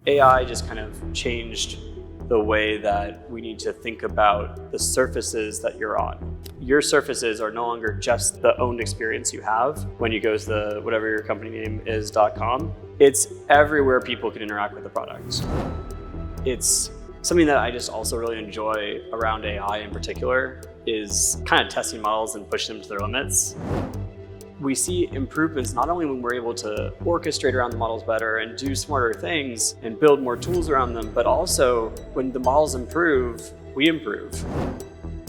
AI just kind of changed the way that we need to think about the surfaces that you're on. Your surfaces are no longer just the owned experience you have when you go to the whatever your company name is .com. It's everywhere people can interact with the product. It's something that I just also really enjoy around AI in particular is kind of testing models and pushing them to their limits. We see improvements not only when we're able to orchestrate around the models better and do smarter things and build more tools around them, but also when the models improve, we improve.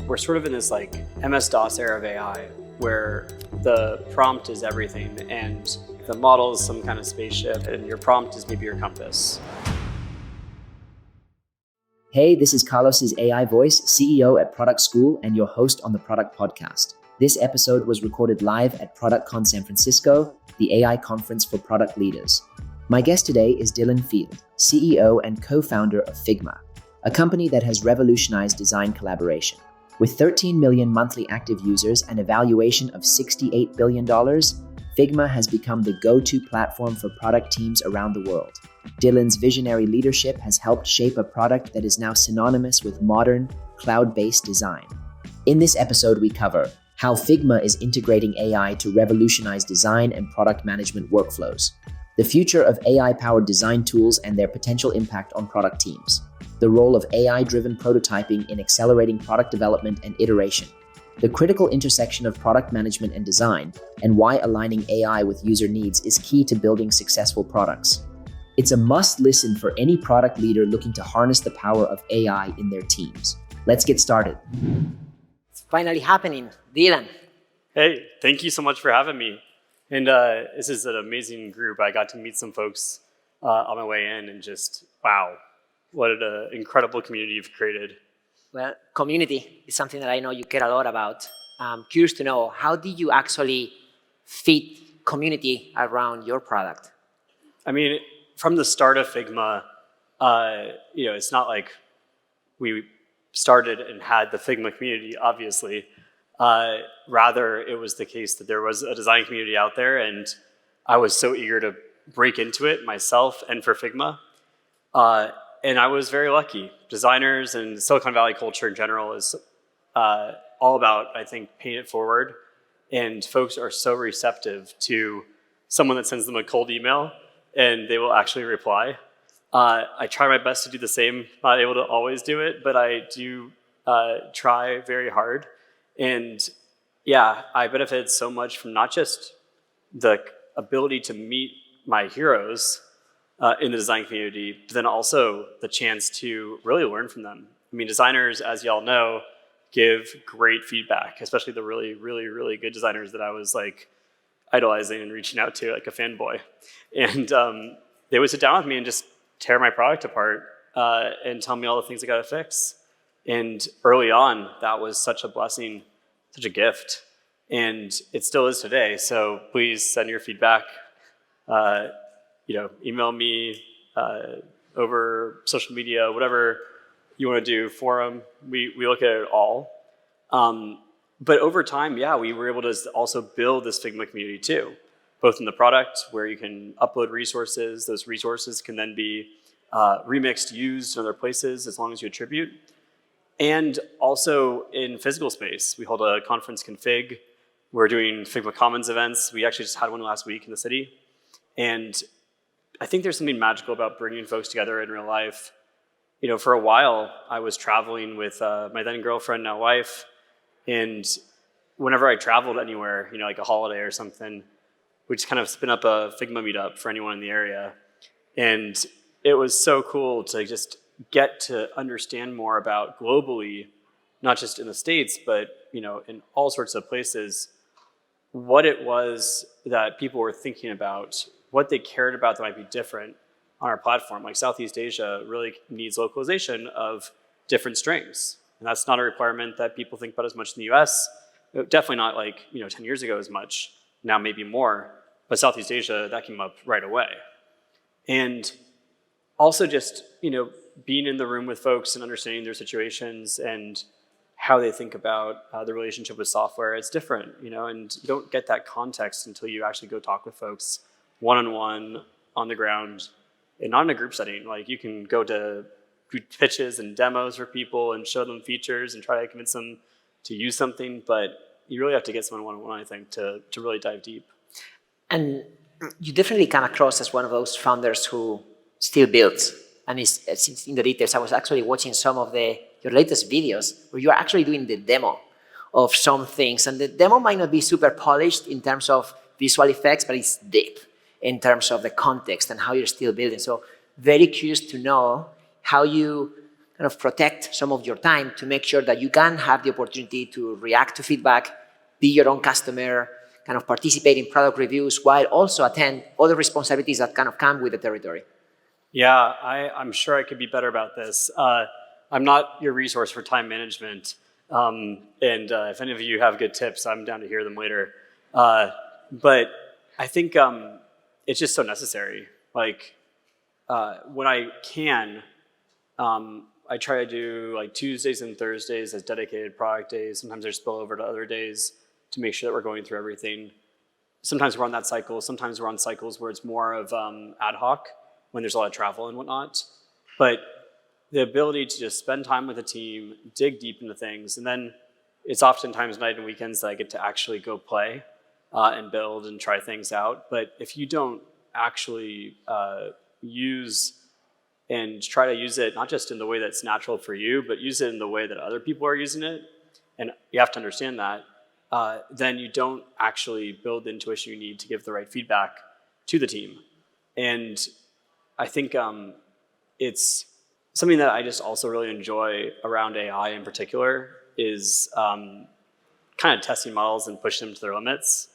We're sort of in this like MS-DOS era of AI where the prompt is everything and the model is some kind of spaceship and your prompt is maybe your compass. Hey, this is Carlos's AI voice, CEO at Product School and your host on the Product Podcast. This episode was recorded live at ProductCon San Francisco, the AI conference for product leaders. My guest today is Dylan Field, CEO and co-founder of Figma, a company that has revolutionized design collaboration. With 13 million monthly active users and a valuation of $68 billion, Figma has become the go-to platform for product teams around the world. Dylan's visionary leadership has helped shape a product that is now synonymous with modern, cloud-based design. In this episode, we cover how Figma is integrating AI to revolutionize design and product management workflows, the future of AI-powered design tools and their potential impact on product teams, the role of AI-driven prototyping in accelerating product development and iteration, the critical intersection of product management and design, and why aligning AI with user needs is key to building successful products. It's a must-listen for any product leader looking to harness the power of AI in their teams. Let's get started. It's finally happening. Dylan. Hey, thank you so much for having me. And this is an amazing group. I got to meet some folks on my way in and just, wow, what an incredible community you've created. Well, community is something that I know you care a lot about. I'm curious to know, how did you actually fit community around your product? I mean, from the start of Figma, it's not like we started and had the Figma community, obviously. Rather, it was the case that there was a design community out there, and I was so eager to break into it myself and for Figma. And I was very lucky. Designers and Silicon Valley culture in general is all about, I think, paying it forward. And folks are so receptive to someone that sends them a cold email, and they will actually reply. I try my best to do the same. Not able to always do it, but I do try very hard. And yeah, I benefited so much from not just the ability to meet my heroes in the design community, but then also the chance to really learn from them. I mean, designers, as y'all know, give great feedback, especially the really, really, really good designers that I was like idolizing and reaching out to like a fanboy. And they would sit down with me and just tear my product apart and tell me all the things I got to fix. And early on, that was such a blessing, such a gift. And it still is today. So please send your feedback. Email me over social media, whatever you want to do, forum. We look at it all. But over time, yeah, we were able to also build this Figma community too, both in the product where you can upload resources. Those resources can then be remixed, used in other places as long as you attribute. And also in physical space. We hold a conference config. We're doing Figma Commons events. We actually just had one last week in the city. And I think there's something magical about bringing folks together in real life. For a while, I was traveling with my then girlfriend, now wife. And whenever I traveled anywhere, like a holiday or something, we just kind of spin up a Figma meetup for anyone in the area. And it was so cool to just get to understand more about globally, not just in the States, but in all sorts of places, what it was that people were thinking about, what they cared about that might be different on our platform. Like Southeast Asia really needs localization of different strings. And that's not a requirement that people think about as much in the US. Definitely not like 10 years ago as much, now maybe more. But Southeast Asia, that came up right away. And also just, being in the room with folks and understanding their situations and how they think about the relationship with software, it's different, and you don't get that context until you actually go talk with folks one-on-one, on the ground, and not in a group setting. Like you can go to pitches and demos for people and show them features and try to convince them to use something, but you really have to get someone one-on-one, I think, to really dive deep. And you definitely come across as one of those founders who still builds and is in the details. I was actually watching some of your latest videos where you are actually doing the demo of some things, and the demo might not be super polished in terms of visual effects, but it's deep in terms of the context and how you're still building. So very curious to know how you kind of protect some of your time to make sure that you can have the opportunity to react to feedback, be your own customer, kind of participate in product reviews, while also attend other responsibilities that kind of come with the territory. Yeah, I'm sure I could be better about this. I'm not your resource for time management. And if any of you have good tips, I'm down to hear them later. But I think it's just so necessary. Like when I can, I try to do like Tuesdays and Thursdays as dedicated product days. Sometimes I spill over to other days to make sure that we're going through everything. Sometimes we're on that cycle. Sometimes we're on cycles where it's more of ad hoc when there's a lot of travel and whatnot. But the ability to just spend time with the team, dig deep into things, and then it's oftentimes night and weekends that I get to actually go play and build and try things out. But if you don't actually use and try to use it, not just in the way that's natural for you, but use it in the way that other people are using it, and you have to understand that, then you don't actually build the intuition you need to give the right feedback to the team. And I think it's something that I just also really enjoy around AI in particular is kind of testing models and pushing them to their limits.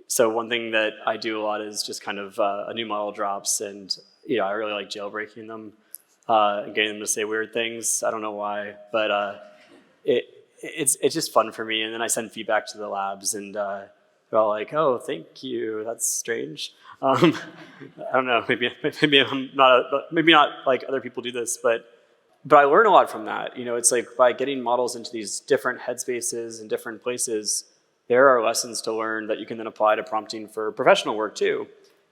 So one thing that I do a lot is just kind of a new model drops, and I really like jailbreaking them and getting them to say weird things. I don't know why, but it's just fun for me. And then I send feedback to the labs, and they're all like, "Oh, thank you. That's strange." I don't know. Maybe I'm not. Maybe not like other people do this, but I learn a lot from that. It's like by getting models into these different headspaces and different places, there are lessons to learn that you can then apply to prompting for professional work too.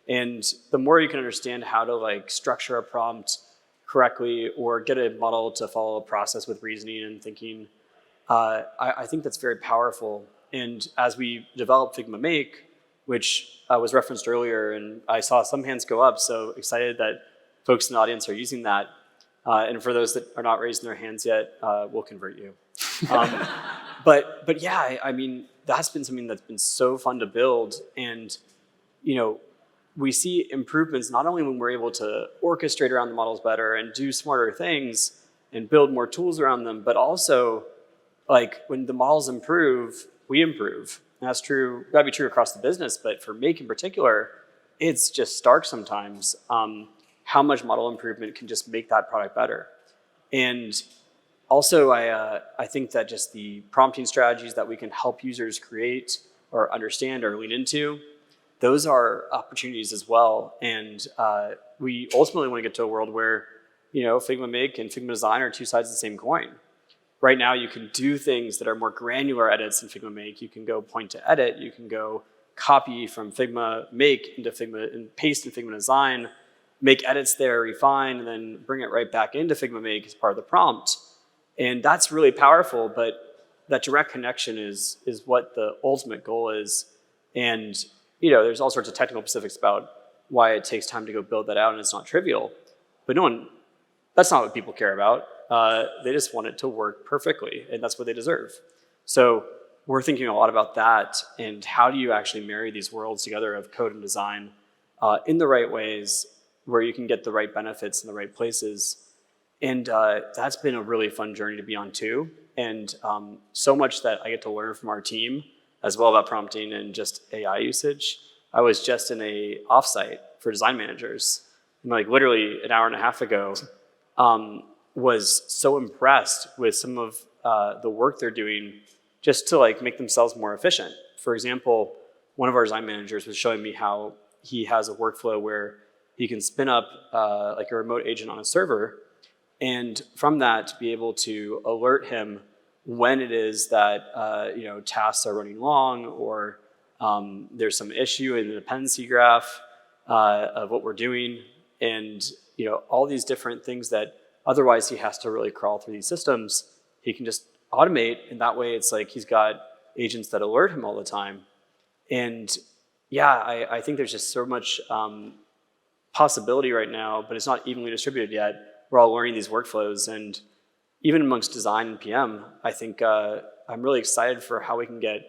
And the more you can understand how to like structure a prompt correctly or get a model to follow a process with reasoning and thinking, I think that's very powerful. And as we develop Figma Make, which was referenced earlier, and I saw some hands go up, so excited that folks in the audience are using that. And for those that are not raising their hands yet, we'll convert you. But yeah, I mean, that's been something that's been so fun to build. And, we see improvements not only when we're able to orchestrate around the models better and do smarter things and build more tools around them, but also like when the models improve, we improve. And that's true, gotta be true across the business, but for Make in particular, it's just stark sometimes how much model improvement can just make that product better. And also, I think that just the prompting strategies that we can help users create or understand or lean into, those are opportunities as well. And we ultimately want to get to a world where, Figma Make and Figma Design are two sides of the same coin. Right now, you can do things that are more granular edits in Figma Make. You can go point to edit. You can go copy from Figma Make into Figma and paste in Figma Design, make edits there, refine, and then bring it right back into Figma Make as part of the prompt. And that's really powerful, but that direct connection is what the ultimate goal is. And there's all sorts of technical specifics about why it takes time to go build that out, and it's not trivial. But that's not what people care about. They just want it to work perfectly, and that's what they deserve. So we're thinking a lot about that, and how do you actually marry these worlds together of code and design in the right ways where you can get the right benefits in the right places. And that's been a really fun journey to be on too. And so much that I get to learn from our team as well about prompting and just AI usage. I was just in a offsite for design managers, and like literally an hour and a half ago, was so impressed with some of the work they're doing just to like make themselves more efficient. For example, one of our design managers was showing me how he has a workflow where he can spin up like a remote agent on a server, and from that be able to alert him when it is that tasks are running long, or there's some issue in the dependency graph of what we're doing, and all these different things that otherwise he has to really crawl through these systems, he can just automate, and that way it's like he's got agents that alert him all the time. And yeah, I think there's just so much possibility right now, but it's not evenly distributed yet. We're all learning these workflows, and even amongst design and PM, I think I'm really excited for how we can get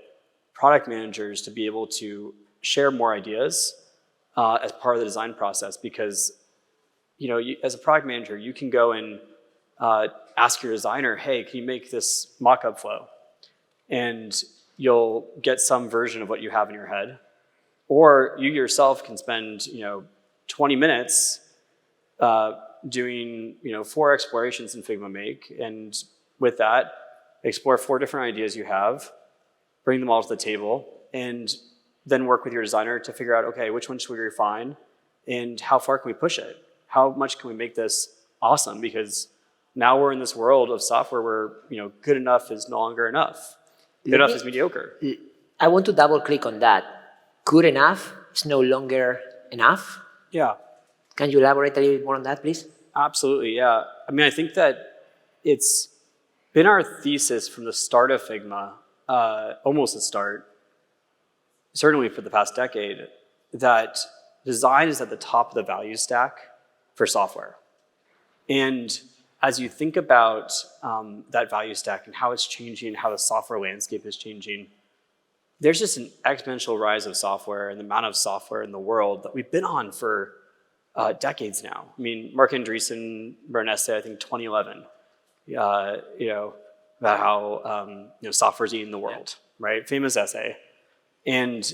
product managers to be able to share more ideas as part of the design process, because as a product manager, you can go and ask your designer, hey, can you make this mock-up flow? And you'll get some version of what you have in your head. Or you yourself can spend 20 minutes doing 4 explorations in Figma Make, and with that, explore 4 different ideas you have, bring them all to the table, and then work with your designer to figure out, okay, which one should we refine, and how far can we push it? How much can we make this awesome? Because now we're in this world of software where good enough is no longer enough. Good enough is mediocre. I want to double click on that. Good enough is no longer enough. Yeah. Can you elaborate a little bit more on that, please? Absolutely, yeah. I mean, I think that it's been our thesis from the start of Figma, almost the start, certainly for the past decade, that design is at the top of the value stack for software. And as you think about that value stack and how it's changing, how the software landscape is changing, there's just an exponential rise of software and the amount of software in the world that we've been on for decades now. I mean, Mark Andreessen wrote an essay, I think 2011, about how software is eating the world, right? Famous essay. And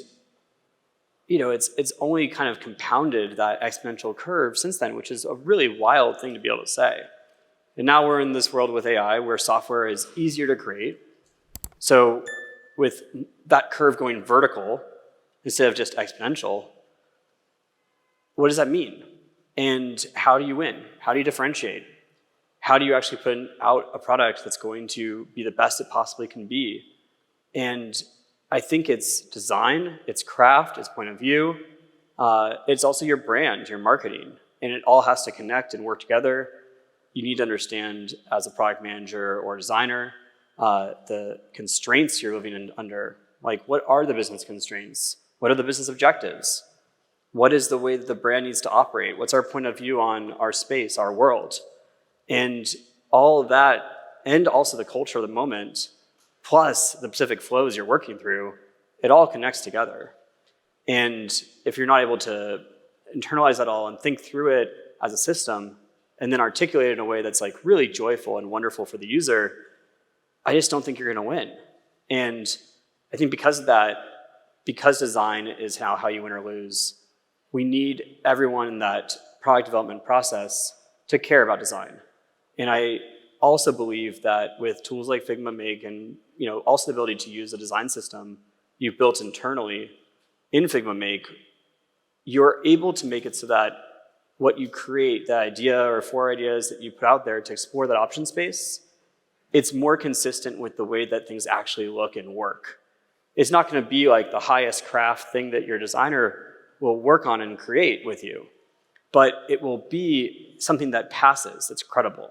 it's only kind of compounded that exponential curve since then, which is a really wild thing to be able to say. And now we're in this world with AI where software is easier to create. So with that curve going vertical instead of just exponential, what does that mean? And how do you win? How do you differentiate? How do you actually put out a product that's going to be the best it possibly can be? And I think it's design, it's craft, it's point of view. It's also your brand, your marketing, and it all has to connect and work together. You need to understand as a product manager or designer the constraints you're living under. Like, what are the business constraints? What are the business objectives? What is the way that the brand needs to operate? What's our point of view on our space, our world? And all of that, and also the culture of the moment, plus the specific flows you're working through, it all connects together. And if you're not able to internalize that all and think through it as a system, and then articulate it in a way that's like really joyful and wonderful for the user, I just don't think you're gonna win. And I think because of that, because design is how you win or lose, we need everyone in that product development process to care about design. And I also believe that with tools like Figma Make and also the ability to use a design system you've built internally in Figma Make, you're able to make it so that what you create, that idea or 4 ideas that you put out there to explore that option space, it's more consistent with the way that things actually look and work. It's not going to be like the highest craft thing that your designer will work on and create with you, but it will be something that passes, that's credible.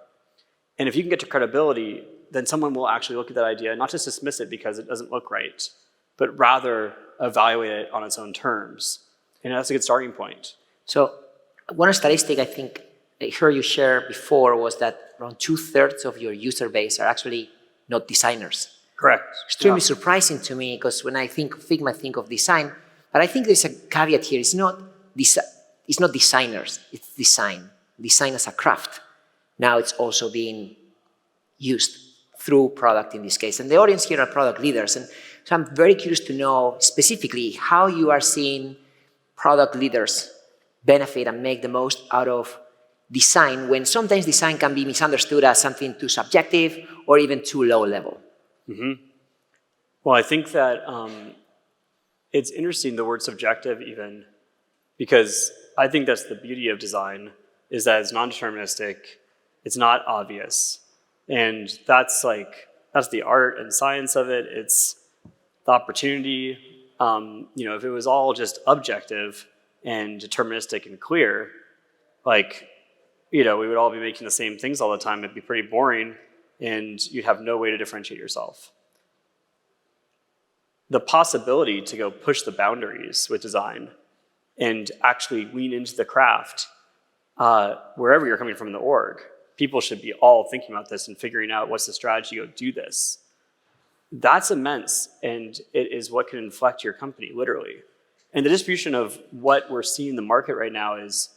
And if you can get to credibility, then someone will actually look at that idea, not just dismiss it because it doesn't look right, but rather evaluate it on its own terms. And that's a good starting point. So one statistic I think I heard you share before was that around 2/3 of your user base are actually not designers. Correct. Extremely surprising to me, because when I think of Figma, I think of design. But I think there's a caveat here. It's not designers, it's design. Design as a craft. Now it's also being used through product in this case. And the audience here are product leaders. And so I'm very curious to know specifically how you are seeing product leaders benefit and make the most out of design, when sometimes design can be misunderstood as something too subjective or even too low level. Mm-hmm. Well, I think that it's interesting, the word subjective even, because I think that's the beauty of design, is that it's non-deterministic, it's not obvious. And that's the art and science of it. It's the opportunity. If it was all just objective and deterministic and clear, Like, we would all be making the same things all the time. It'd be pretty boring, and you'd have no way to differentiate yourself. The possibility to go push the boundaries with design and actually lean into the craft, wherever you're coming from in the org, people should be all thinking about this and figuring out what's the strategy to go do this. That's immense, and it is what can inflect your company, literally. And the distribution of what we're seeing in the market right now is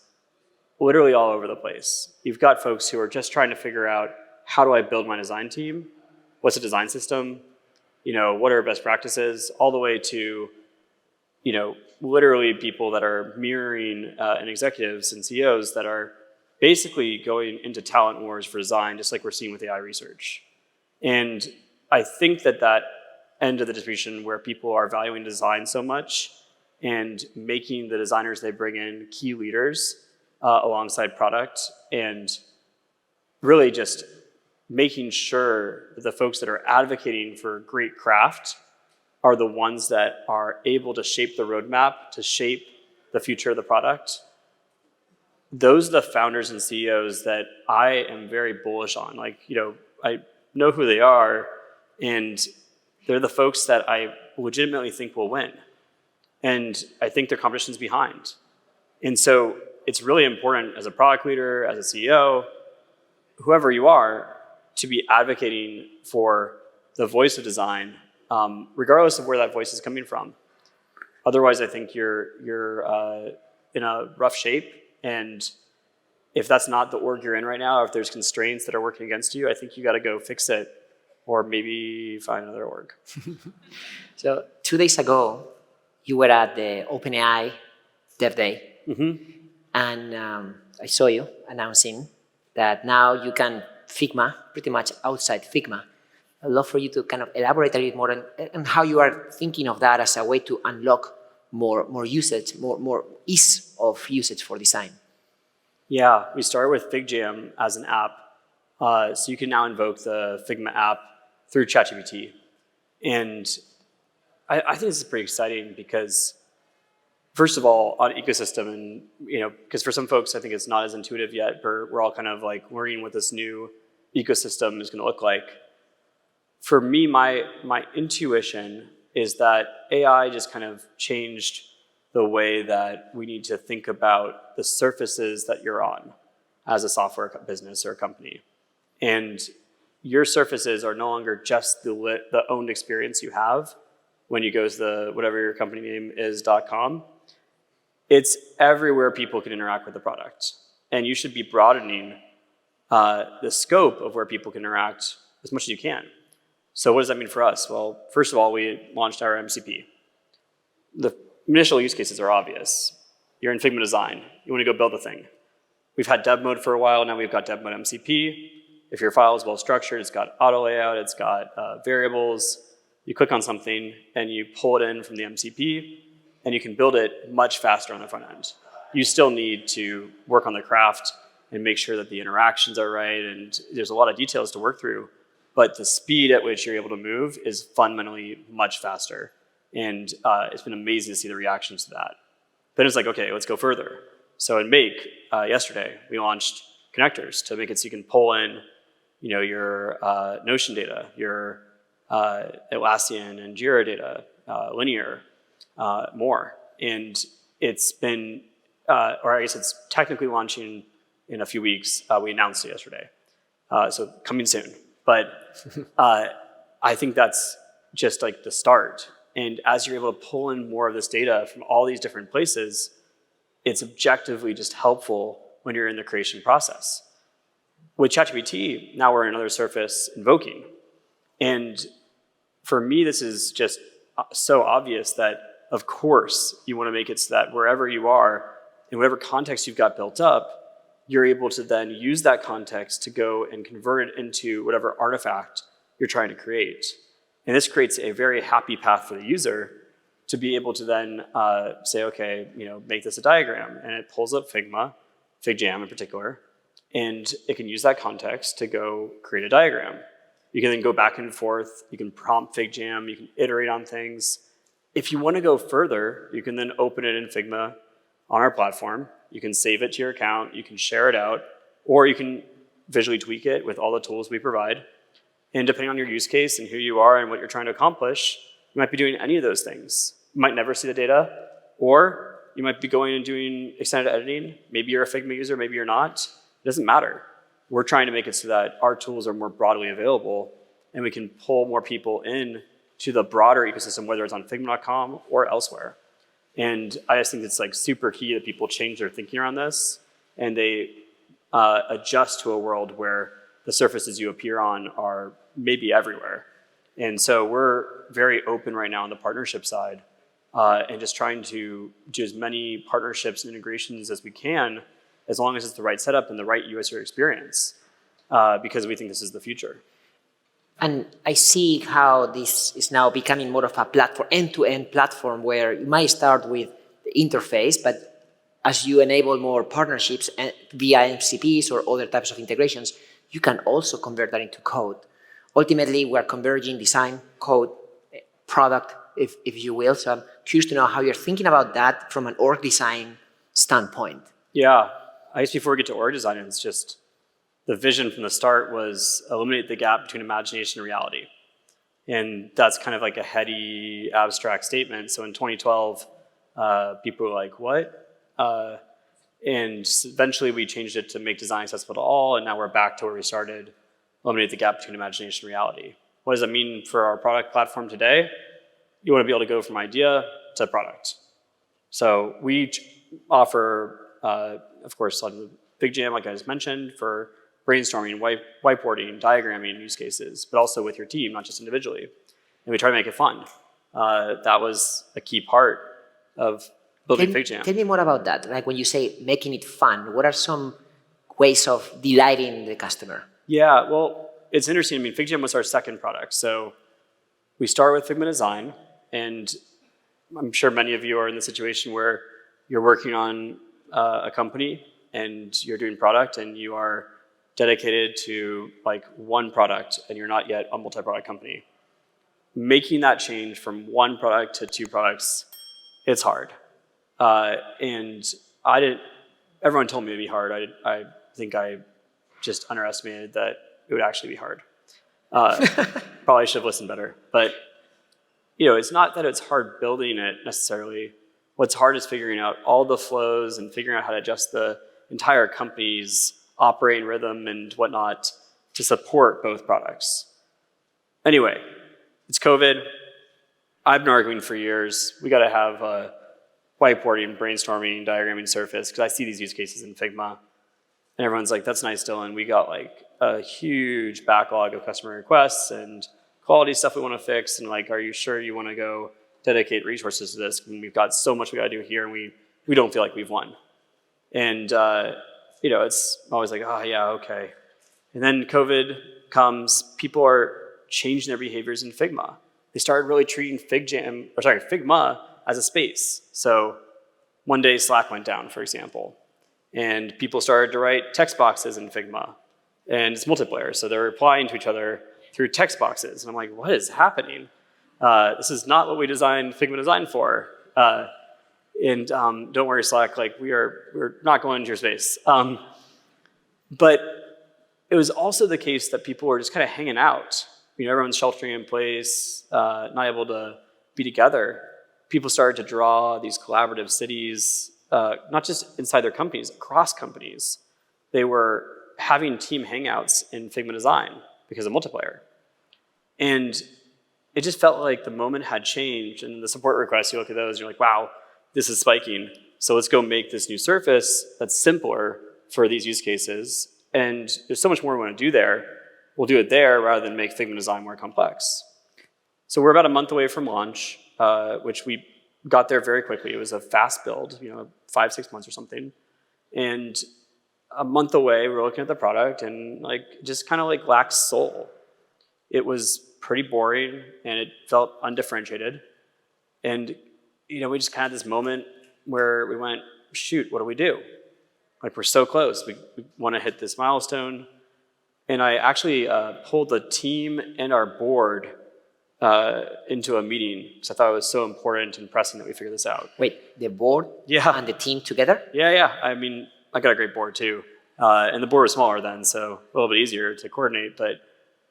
literally all over the place. You've got folks who are just trying to figure out, how do I build my design team? What's a design system? What are best practices? All the way to, literally people that are mirroring and executives and CEOs that are basically going into talent wars for design, just like we're seeing with AI research. And I think that end of the distribution where people are valuing design so much and making the designers they bring in key leaders alongside product, and really just making sure that the folks that are advocating for great craft are the ones that are able to shape the roadmap, to shape the future of the product. Those are the founders and CEOs that I am very bullish on. I know who they are, and they're the folks that I legitimately think will win. And I think their competition's behind. And so it's really important as a product leader, as a CEO, whoever you are, to be advocating for the voice of design, regardless of where that voice is coming from. Otherwise, I think you're in a rough shape. And if that's not the org you're in right now, or if there's constraints that are working against you, I think you got to go fix it, or maybe find another org. So 2 days ago, you were at the OpenAI Dev Day. And I saw you announcing that now you can Figma, pretty much outside Figma. I'd love for you to kind of elaborate a little more on how you are thinking of that as a way to unlock more usage, more ease of usage for design. Yeah, we started with FigJam as an app. So you can now invoke the Figma app through ChatGPT. And I think this is pretty exciting because, first of all, on ecosystem, and because for some folks, I think it's not as intuitive yet, but we're all kind of like learning what this new ecosystem is going to look like. For me, my intuition is that AI just kind of changed the way that we need to think about the surfaces that you're on as a software business or a company. And your surfaces are no longer just the owned experience you have when you go to the whatever your company name is .com. It's everywhere people can interact with the product. And you should be broadening the scope of where people can interact as much as you can. So what does that mean for us? Well, first of all, we launched our MCP. The initial use cases are obvious. You're in Figma Design. You want to go build a thing. We've had dev mode for a while. Now we've got dev mode MCP. If your file is well structured, it's got auto layout, it's got variables. You click on something and you pull it in from the MCP, and you can build it much faster on the front end. You still need to work on the craft and make sure that the interactions are right, and there's a lot of details to work through, but the speed at which you're able to move is fundamentally much faster. And it's been amazing to see the reactions to that. Then it's like, okay, let's go further. So in Make, yesterday, we launched connectors to make it so you can pull in your Notion data, your Atlassian and Jira data, linear, more. And it's been, or I guess it's technically launching in a few weeks. We announced it yesterday. So coming soon. But I think that's just like the start. And as you're able to pull in more of this data from all these different places, it's objectively just helpful when you're in the creation process. With ChatGPT, now we're in another surface invoking. And for me, this is just so obvious that, of course, you want to make it so that wherever you are, in whatever context you've got built up, you're able to then use that context to go and convert it into whatever artifact you're trying to create. And this creates a very happy path for the user to be able to then say, okay, make this a diagram. And it pulls up Figma, FigJam in particular, and it can use that context to go create a diagram. You can then go back and forth. You can prompt FigJam. You can iterate on things. If you want to go further, you can then open it in Figma on our platform. You can save it to your account, you can share it out, or you can visually tweak it with all the tools we provide. And depending on your use case and who you are and what you're trying to accomplish, you might be doing any of those things. You might never see the data, or you might be going and doing extended editing. Maybe you're a Figma user, maybe you're not. It doesn't matter. We're trying to make it so that our tools are more broadly available and we can pull more people in to the broader ecosystem, whether it's on Figma.com or elsewhere. And I just think it's like super key that people change their thinking around this and they adjust to a world where the surfaces you appear on are maybe everywhere. And so we're very open right now on the partnership side and just trying to do as many partnerships and integrations as we can, as long as it's the right setup and the right user experience, because we think this is the future. And I see how this is now becoming more of a platform, end-to-end platform, where you might start with the interface, but as you enable more partnerships via MCPs or other types of integrations, you can also convert that into code. Ultimately, we're converging design, code, product, if you will. So I'm curious to know how you're thinking about that from an org design standpoint. Yeah, I guess before we get to org design, it's just the vision from the start was eliminate the gap between imagination and reality. And that's kind of like a heady, abstract statement. So in 2012, people were like, what? And eventually we changed it to make design accessible to all, and now we're back to where we started, eliminate the gap between imagination and reality. What does that mean for our product platform today? You want to be able to go from idea to product. So we offer, of course, like the FigJam, like I just mentioned, for brainstorming, whiteboarding, diagramming use cases, but also with your team, not just individually. And we try to make it fun. That was a key part of building FigJam. Tell me more about that. Like when you say making it fun, what are some ways of delighting the customer? Yeah, well, it's interesting. I mean, FigJam was our second product. So we start with Figma Design, and I'm sure many of you are in the situation where you're working on a company and you're doing product and you are dedicated to like one product and you're not yet a multi-product company. Making that change from one product to two products, it's hard. And everyone told me it'd be hard. I think I just underestimated that it would actually be hard. Probably should have listened better. But it's not that it's hard building it necessarily. What's hard is figuring out all the flows and figuring out how to adjust the entire company's operating rhythm and whatnot to support both products. Anyway, it's COVID. I've been arguing for years. We got to have whiteboarding, brainstorming, diagramming surface, because I see these use cases in Figma. And everyone's like, that's nice, Dylan. We got like a huge backlog of customer requests and quality stuff we want to fix. And like, are you sure you want to go dedicate resources to this? And we've got so much we got to do here, and we don't feel like we've won. And it's always like, oh yeah, okay. And then COVID comes, people are changing their behaviors in Figma. They started really treating Figma as a space. So one day Slack went down, for example, and people started to write text boxes in Figma, and it's multiplayer. So they're replying to each other through text boxes. And I'm like, what is happening? This is not what we designed Figma Design for. And don't worry, Slack, like we're not going into your space. But it was also the case that people were just kind of hanging out. Everyone's sheltering in place, not able to be together. People started to draw these collaborative cities, not just inside their companies, across companies. They were having team hangouts in Figma Design because of multiplayer. And it just felt like the moment had changed. And the support requests, you look at those, you're like, wow, this is spiking. So let's go make this new surface that's simpler for these use cases. And there's so much more we want to do there. We'll do it there rather than make Figma Design more complex. So we're about a month away from launch, which we got there very quickly. It was a fast build, 5-6 months or something. And a month away, we were looking at the product and just kind of lacked soul. It was pretty boring and it felt undifferentiated. And we just kind of had this moment where we went, shoot, what do we do? We're so close. We want to hit this milestone. And I actually pulled the team and our board into a meeting because I thought it was so important and pressing that we figure this out. Wait, the board and the team together? Yeah. I mean, I got a great board too. And the board was smaller then, so a little bit easier to coordinate. But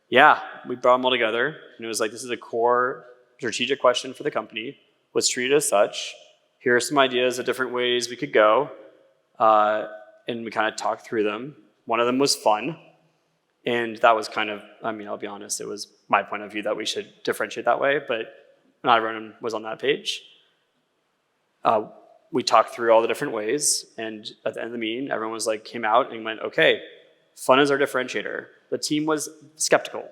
yeah, we brought them all together. And it was like, this is a core strategic question for the company. Was treated as such. Here are some ideas of different ways we could go. And we kind of talked through them. One of them was fun. And that was kind of, I mean, I'll be honest, it was my point of view that we should differentiate that way, but not everyone was on that page. We talked through all the different ways, and at the end of the meeting, everyone was like, came out and went, okay, fun is our differentiator. The team was skeptical,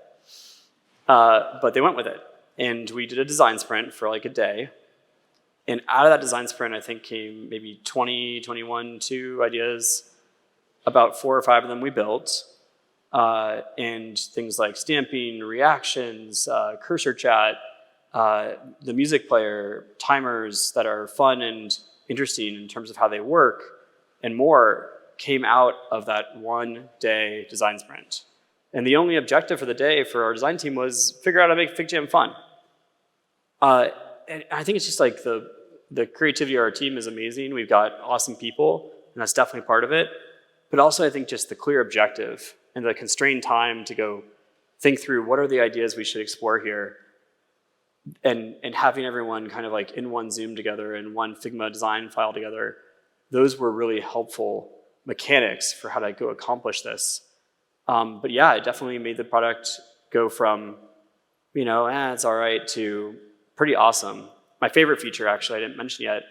but they went with it. And we did a design sprint for like a day. And out of that design sprint, I think came maybe 20, 21, 2 ideas. About 4 or 5 of them we built. And things like stamping, reactions, cursor chat, the music player, timers that are fun and interesting in terms of how they work, and more came out of that 1-day design sprint. And the only objective for the day for our design team was figure out how to make FigJam fun. And I think it's just like the creativity of our team is amazing. We've got awesome people, and that's definitely part of it. But also I think just the clear objective and the constrained time to go think through what are the ideas we should explore here, and having everyone kind of like in one Zoom together and one Figma design file together, those were really helpful mechanics for how to go accomplish this. But yeah, it definitely made the product go from, it's all right, to pretty awesome. My favorite feature, actually, I didn't mention yet,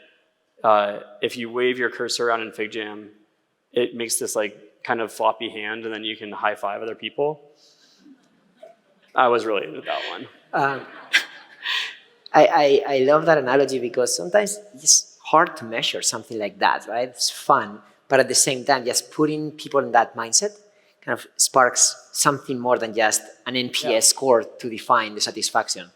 if you wave your cursor around in FigJam, it makes this like kind of floppy hand, and then you can high five other people. I was really into that one. I love that analogy because sometimes it's hard to measure something like that, right? It's fun, but at the same time, just putting people in that mindset kind of sparks something more than just an NPS score to define the satisfaction.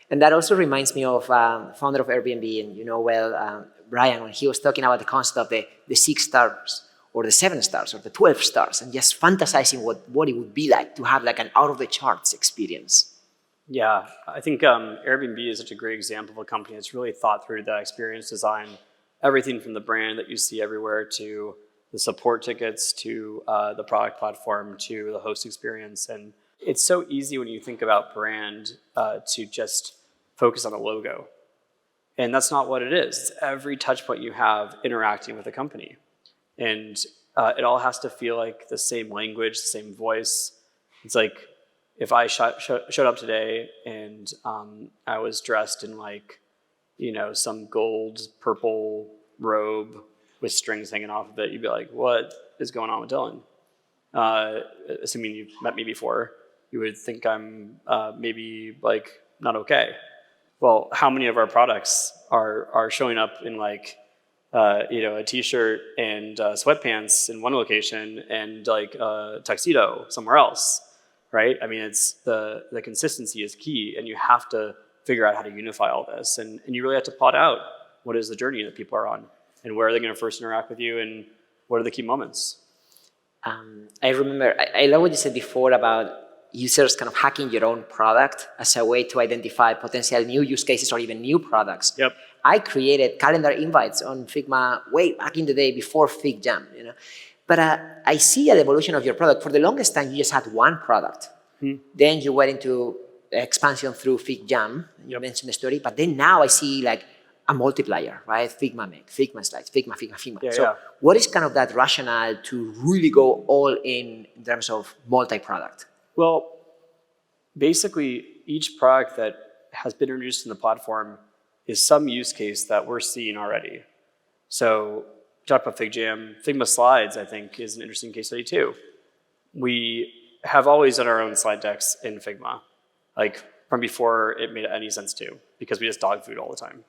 And that also reminds me of founder of Airbnb, and Brian, when he was talking about the concept of the 6 stars, or the 7 stars, or the 12 stars, and just fantasizing what it would be like to have like an out-of-the-charts experience. Yeah, I think Airbnb is such a great example of a company that's really thought through that experience design. Everything from the brand that you see everywhere to the support tickets to the product platform to the host experience. And it's so easy when you think about brand to just focus on a logo. And that's not what it is. It's every touch point you have interacting with a company. And it all has to feel like the same language, the same voice. It's like if I showed up today and I was dressed in like, some gold, purple robe with strings hanging off of it, you'd be like, what is going on with Dylan? Assuming you've met me before, you would think I'm maybe like not okay. Well, how many of our products are showing up in like, a t-shirt and sweatpants in one location and like a tuxedo somewhere else, right? I mean, it's the consistency is key, and you have to figure out how to unify all this. And you really have to plot out what is the journey that people are on, and where are they going to first interact with you, and what are the key moments. I remember, I love what you said before about users kind of hacking your own product as a way to identify potential new use cases or even new products. Yep. I created calendar invites on Figma way back in the day before FigJam, But I see an evolution of your product. For the longest time, you just had one product. Then you went into expansion through FigJam. You mentioned the story, but then now I see like a multiplier, right? Figma Make, Figma Slides, Figma. What is kind of that rationale to really go all in terms of multi-product? Well, basically, each product that has been introduced in the platform is some use case that we're seeing already. So, talk about FigJam. Figma Slides, I think, is an interesting case study too. We have always done our own slide decks in Figma, like from before it made any sense to, because we just dog food all the time.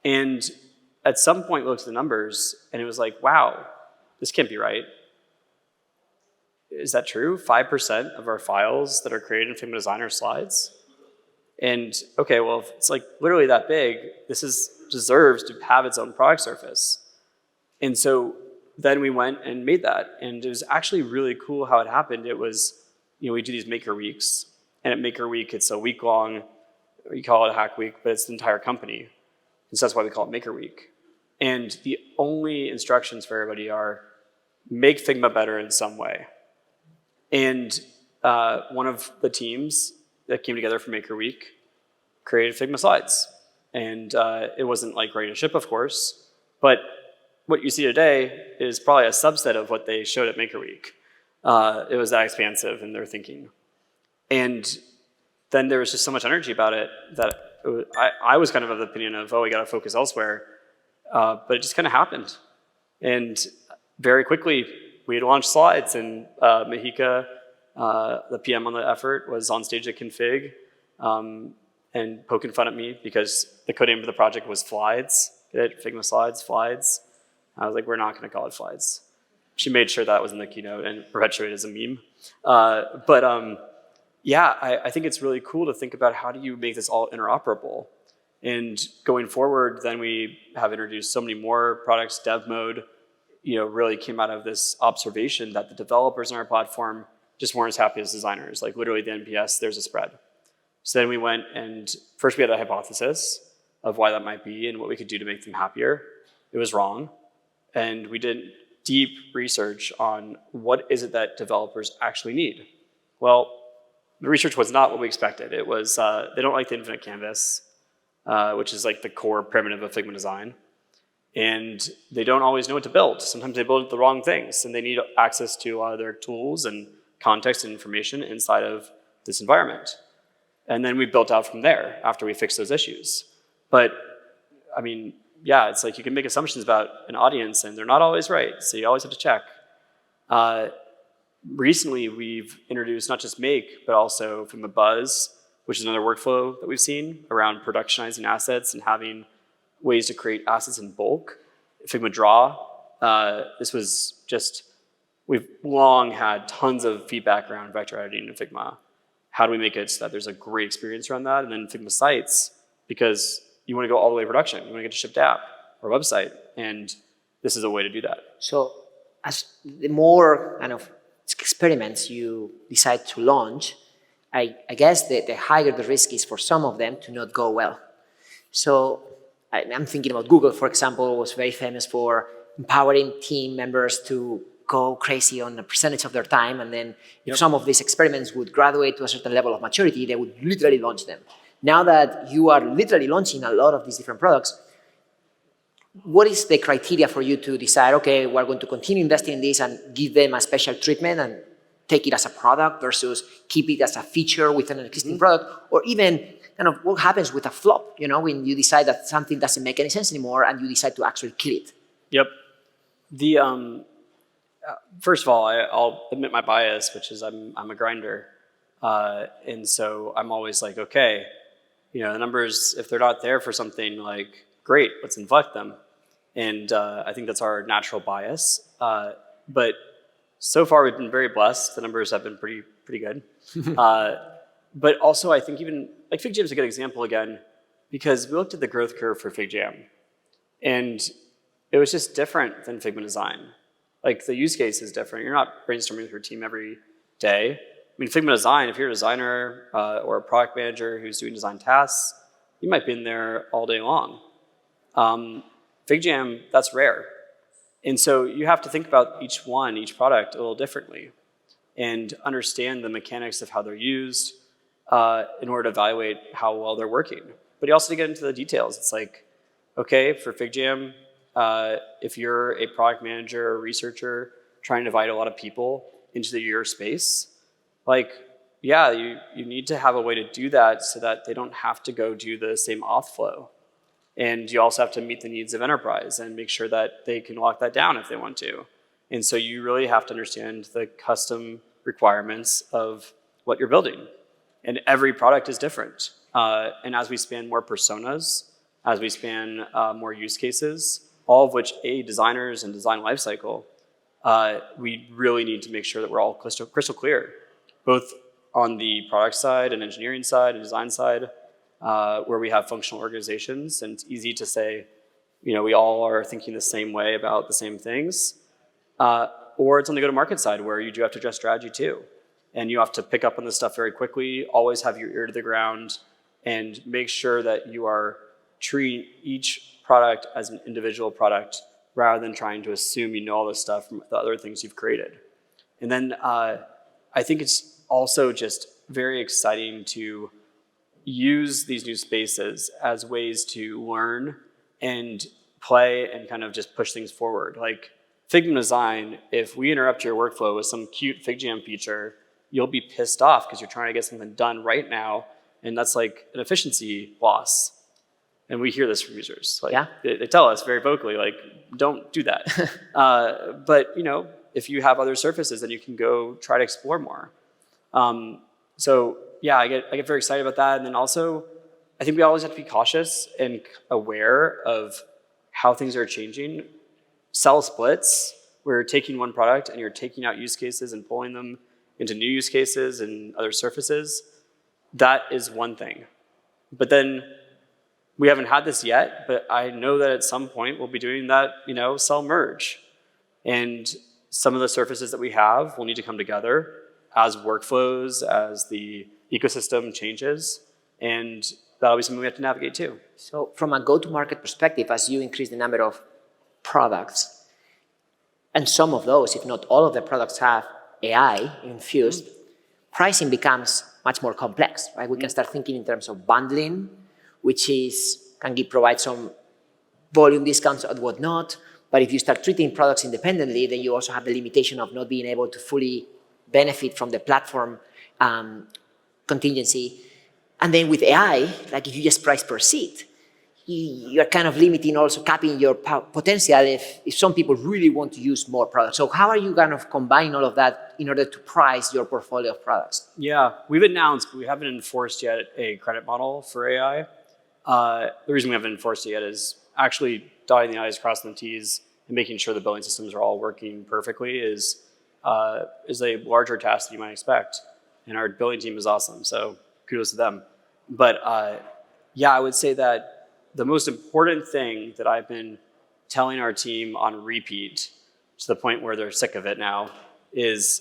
And at some point, we looked at the numbers, and it was like, wow, this can't be right. Is that true? 5% of our files that are created in Figma Design are slides? And okay, well, if it's like literally that big, this deserves to have its own product surface. And so then we went and made that. And it was actually really cool how it happened. It was, we do these maker weeks. And at Maker Week, it's a week long, we call it a hack week, but it's the entire company. And so that's why we call it Maker Week. And the only instructions for everybody are make Figma better in some way. And one of the teams that came together for Maker Week created Figma slides. And it wasn't like ready to ship, of course, but what you see today is probably a subset of what they showed at Maker Week. It was that expansive in their thinking. And then there was just so much energy about it that I was kind of the opinion of, oh, we got to focus elsewhere. But it just kind of happened. And very quickly, we had launched slides, and Mahika, the PM on the effort, was on stage at Config and poking fun at me because the code name of the project was Flides. Figma slides, Flides. I was like, we're not going to call it Flides. She made sure that was in the keynote and perpetuated as a meme. Yeah, I think it's really cool to think about how do you make this all interoperable. And going forward, then we have introduced so many more products. Dev mode, really came out of this observation that the developers on our platform just weren't as happy as designers. Like literally the NPS, there's a spread. So then we went and first we had a hypothesis of why that might be and what we could do to make them happier. It was wrong. And we did deep research on what is it that developers actually need. Well, the research was not what we expected. It was, they don't like the infinite canvas, which is like the core primitive of Figma design. And they don't always know what to build. Sometimes they build the wrong things and they need access to a lot of their tools and context and information inside of this environment. And then we built out from there after we fixed those issues. But I mean, yeah, it's like you can make assumptions about an audience and they're not always right. So you always have to check. Recently, we've introduced not just Make, but also Figma Buzz, which is another workflow that we've seen around productionizing assets and having ways to create assets in bulk. Figma Draw, this was just, we've long had tons of feedback around vector editing in Figma. How do we make it so that there's a great experience around that? And then Figma Sites, because you want to go all the way to production. You want to get to shipped app or website. And this is a way to do that. So as the more kind of experiments you decide to launch, I guess the higher the risk is for some of them to not go well. So I'm thinking about Google, for example, was very famous for empowering team members to go crazy on a percentage of their time. And then if some of these experiments would graduate to a certain level of maturity, they would literally launch them. Now that you are literally launching a lot of these different products, what is the criteria for you to decide, okay, we're going to continue investing in this and give them a special treatment and take it as a product versus keep it as a feature within an existing product, or even kind of what happens with a flop, when you decide that something doesn't make any sense anymore and you decide to actually kill it? Yep. First of all, I'll admit my bias, which is I'm a grinder. And so I'm always like, okay, the numbers, if they're not there for something, like, great, let's inflect them. And I think that's our natural bias. But so far, we've been very blessed. The numbers have been pretty good. But also, I think even, like FigJam is a good example again, because we looked at the growth curve for FigJam. And it was just different than Figma design. Like, the use case is different. You're not brainstorming with your team every day. I mean, Figma design, if you're a designer or a product manager who's doing design tasks, you might be in there all day long. FigJam, that's rare. And so you have to think about each product a little differently and understand the mechanics of how they're used in order to evaluate how well they're working. But you also get into the details. It's like, okay, for FigJam, if you're a product manager or researcher trying to invite a lot of people into your space, like, yeah, you need to have a way to do that so that they don't have to go do the same auth flow. And you also have to meet the needs of enterprise and make sure that they can lock that down if they want to. And so you really have to understand the custom requirements of what you're building. And every product is different. And as we span more personas, as we span more use cases, all of which aid designers and design lifecycle, we really need to make sure that we're all crystal clear, both on the product side and engineering side and design side, where we have functional organizations, and it's easy to say, we all are thinking the same way about the same things, or it's on the go-to-market side where you do have to address strategy too. and you have to pick up on this stuff very quickly, always have your ear to the ground, and make sure that you are treating each product as an individual product rather than trying to assume you know all this stuff from the other things you've created. And then I think it's also just very exciting to use these new spaces as ways to learn and play and kind of just push things forward. Like Figma design, if we interrupt your workflow with some cute FigJam feature, you'll be pissed off because you're trying to get something done right now, and that's like an efficiency loss. And we hear this from users. Like, yeah. They tell us very vocally, like, don't do that. But if you have other surfaces, then you can go try to explore more. So yeah, I get very excited about that. And then also, I think we always have to be cautious and aware of how things are changing. Cell splits, where you're taking one product and you're taking out use cases and pulling them into new use cases and other surfaces. That is one thing. But then we haven't had this yet, but I know that at some point we'll be doing that, cell merge. And some of the surfaces that we have will need to come together as workflows, as the ecosystem changes, and that'll be something we have to navigate too. So from a go-to-market perspective, as you increase the number of products, and some of those, if not all of the products have AI infused, pricing becomes much more complex, right? We can start thinking in terms of bundling, which can provide some volume discounts and whatnot. But if you start treating products independently, then you also have the limitation of not being able to fully benefit from the platform contingency. And then with AI, like if you just price per seat, you're kind of limiting, also capping your potential if some people really want to use more products. So how are you kind of combining all of that in order to price your portfolio of products? Yeah, we've announced, but we haven't enforced yet a credit model for AI. The reason we haven't enforced it yet is actually dotting the I's, crossing the T's, and making sure the billing systems are all working perfectly is a larger task than you might expect. And our billing team is awesome, so kudos to them. But yeah, I would say that the most important thing that I've been telling our team on repeat, to the point where they're sick of it now, is,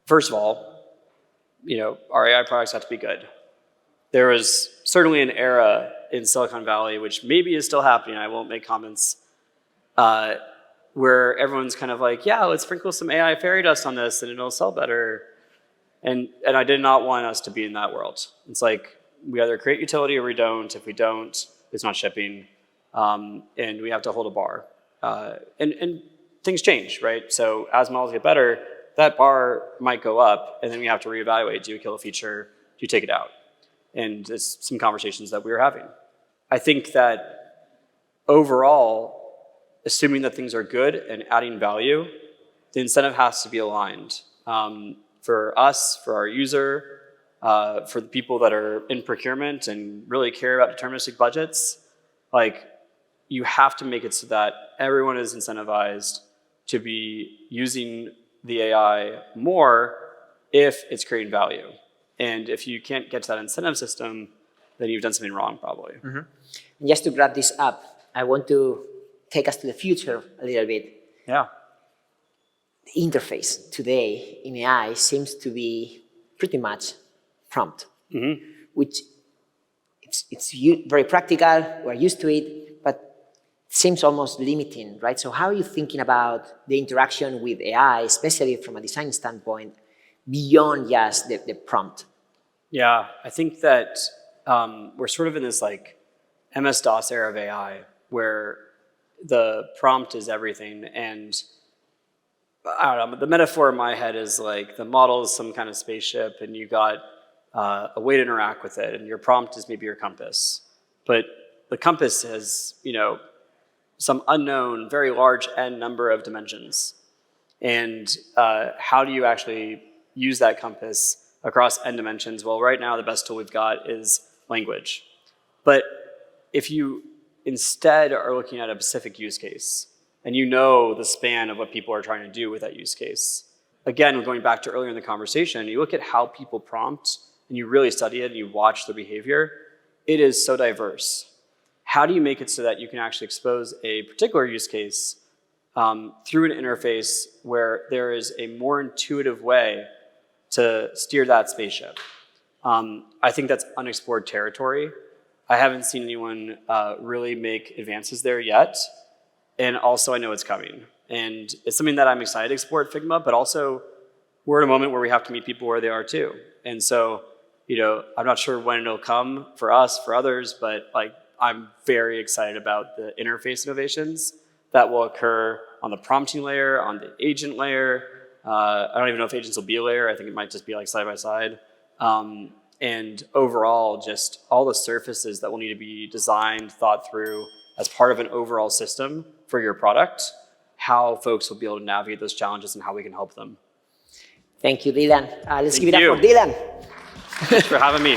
first of all, our AI products have to be good. There was certainly an era in Silicon Valley, which maybe is still happening, I won't make comments, where everyone's kind of like, yeah, let's sprinkle some AI fairy dust on this and it'll sell better. And I did not want us to be in that world. It's like, we either create utility or we don't. If we don't, it's not shipping. And we have to hold a bar. And things change, right? So as models get better, that bar might go up, and then we have to reevaluate. Do you kill a feature? Do you take it out? And it's some conversations that we were having. I think that overall, assuming that things are good and adding value, the incentive has to be aligned. For us, for our user, for the people that are in procurement and really care about deterministic budgets, like, you have to make it so that everyone is incentivized to be using the AI more if it's creating value. And if you can't get to that incentive system, then you've done something wrong, probably. Mm-hmm. And just to wrap this up, I want to take us to the future a little bit. Yeah. The interface today in AI seems to be pretty much prompt, which it's very practical, we're used to it, but it seems almost limiting, right? So how are you thinking about the interaction with AI, especially from a design standpoint, beyond just the prompt? Yeah, I think that we're sort of in this like MS-DOS era of AI where the prompt is everything. And I don't know, the metaphor in my head is like the model is some kind of spaceship and you got a way to interact with it, and your prompt is maybe your compass. But the compass has, some unknown, very large n number of dimensions. And how do you actually use that compass across n dimensions? Well, right now the best tool we've got is language. But if you instead are looking at a specific use case, and the span of what people are trying to do with that use case, again, going back to earlier in the conversation, you look at how people prompt, and you really study it, and you watch their behavior, it is so diverse. How do you make it so that you can actually expose a particular use case through an interface where there is a more intuitive way to steer that spaceship. I think that's unexplored territory. I haven't seen anyone really make advances there yet. And also I know it's coming. And it's something that I'm excited to explore at Figma, but also we're at a moment where we have to meet people where they are too. And so, I'm not sure when it'll come for us, for others, but like I'm very excited about the interface innovations that will occur on the prompting layer, on the agent layer. I don't even know if agents will be a layer. I think it might just be like side by side. And overall, just all the surfaces that will need to be designed, thought through as part of an overall system for your product, how folks will be able to navigate those challenges and how we can help them. Thank you, Dylan. Let's Thank give it up you. for Dylan. Thanks for having me.